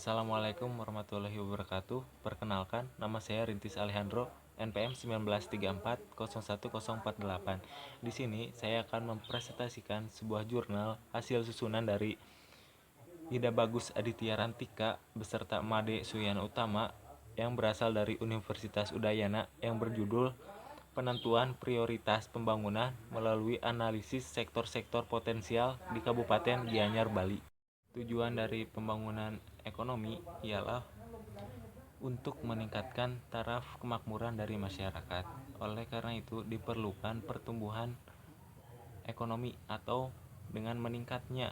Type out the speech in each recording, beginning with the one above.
Assalamualaikum warahmatullahi wabarakatuh. Perkenalkan, nama saya Rintis Alejandro, NPM 1934 01048. Di sini saya akan mempresentasikan sebuah jurnal hasil susunan dari Ida Bagus Aditya Rantika beserta Made Suyana Utama yang berasal dari Universitas Udayana yang berjudul Penentuan Prioritas Pembangunan melalui Analisis Sektor-sektor Potensial di Kabupaten Gianyar, Bali. Tujuan dari pembangunan ekonomi ialah untuk meningkatkan taraf kemakmuran dari masyarakat. Oleh karena itu, diperlukan pertumbuhan ekonomi atau dengan meningkatnya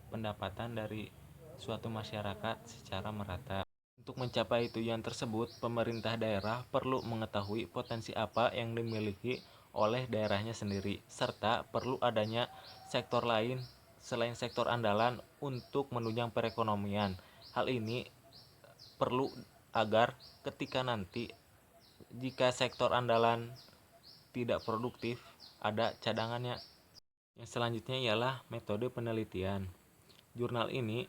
pendapatan dari suatu masyarakat secara merata. Untuk mencapai tujuan tersebut, pemerintah daerah perlu mengetahui potensi apa yang dimiliki oleh daerahnya sendiri, serta perlu adanya sektor lain selain sektor andalan untuk menunjang perekonomian. Hal ini perlu agar ketika nanti jika sektor andalan tidak produktif, ada cadangannya. Yang selanjutnya ialah metode penelitian. Jurnal ini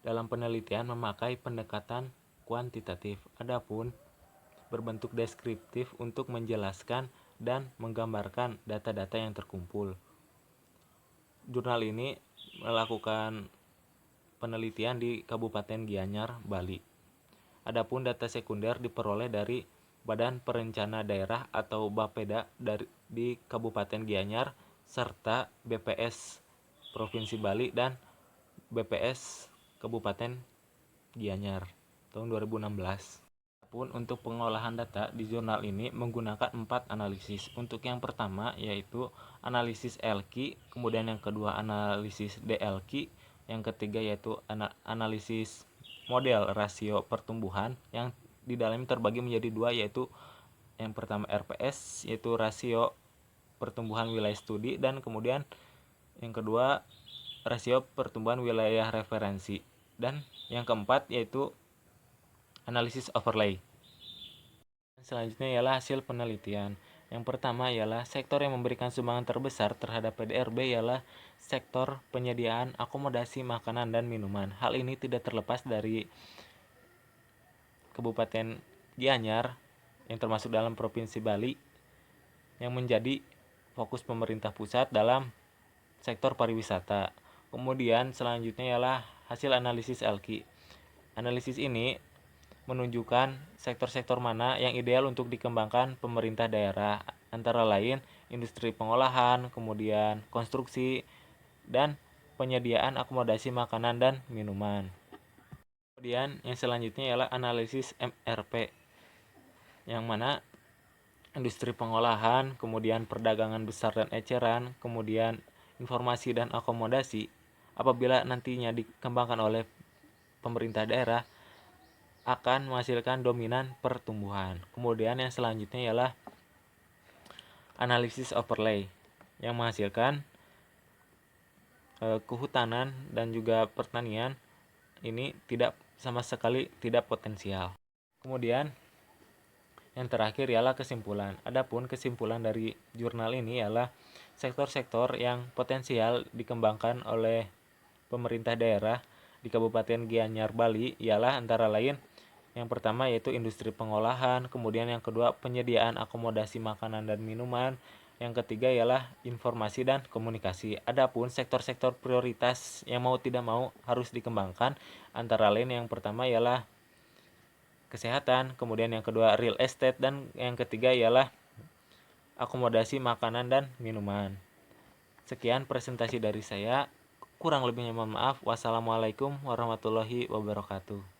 dalam penelitian memakai pendekatan kuantitatif, adapun berbentuk deskriptif untuk menjelaskan dan menggambarkan data-data yang terkumpul. Jurnal ini melakukan penelitian di Kabupaten Gianyar, Bali. Adapun data sekunder diperoleh dari Badan Perencana Daerah atau Bapeda di Kabupaten Gianyar serta BPS Provinsi Bali dan BPS Kabupaten Gianyar tahun 2016. Pun untuk pengolahan data di jurnal ini menggunakan 4 analisis. Untuk yang pertama yaitu analisis LQ, kemudian yang kedua analisis DLQ, yang ketiga yaitu analisis model rasio pertumbuhan yang di dalamnya terbagi menjadi dua, yaitu yang pertama RPS yaitu rasio pertumbuhan wilayah studi, dan kemudian yang kedua rasio pertumbuhan wilayah referensi, dan yang keempat yaitu analisis overlay. Selanjutnya ialah hasil penelitian. Yang pertama ialah sektor yang memberikan sumbangan terbesar terhadap PDRB ialah sektor penyediaan akomodasi makanan dan minuman. Hal ini tidak terlepas dari Kabupaten Gianyar yang termasuk dalam Provinsi Bali yang menjadi fokus pemerintah pusat dalam sektor pariwisata. Kemudian selanjutnya ialah hasil analisis LQ. Analisis ini menunjukkan sektor-sektor mana yang ideal untuk dikembangkan pemerintah daerah, antara lain industri pengolahan, kemudian konstruksi, dan penyediaan akomodasi makanan dan minuman. Kemudian yang selanjutnya ialah analisis MRP, yang mana industri pengolahan, kemudian perdagangan besar dan eceran, kemudian informasi dan akomodasi apabila nantinya dikembangkan oleh pemerintah daerah akan menghasilkan dominan pertumbuhan. Kemudian yang selanjutnya ialah analisis overlay yang menghasilkan kehutanan dan juga pertanian ini tidak sama sekali tidak potensial. Kemudian yang terakhir ialah kesimpulan. Adapun kesimpulan dari jurnal ini ialah sektor-sektor yang potensial dikembangkan oleh pemerintah daerah di Kabupaten Gianyar, Bali ialah antara lain yang pertama yaitu industri pengolahan, kemudian yang kedua penyediaan akomodasi makanan dan minuman, yang ketiga ialah informasi dan komunikasi. Adapun sektor-sektor prioritas yang mau tidak mau harus dikembangkan antara lain yang pertama ialah kesehatan, kemudian yang kedua real estate, dan yang ketiga ialah akomodasi makanan dan minuman. Sekian presentasi dari saya. Kurang lebihnya mohon maaf. Wassalamualaikum warahmatullahi wabarakatuh.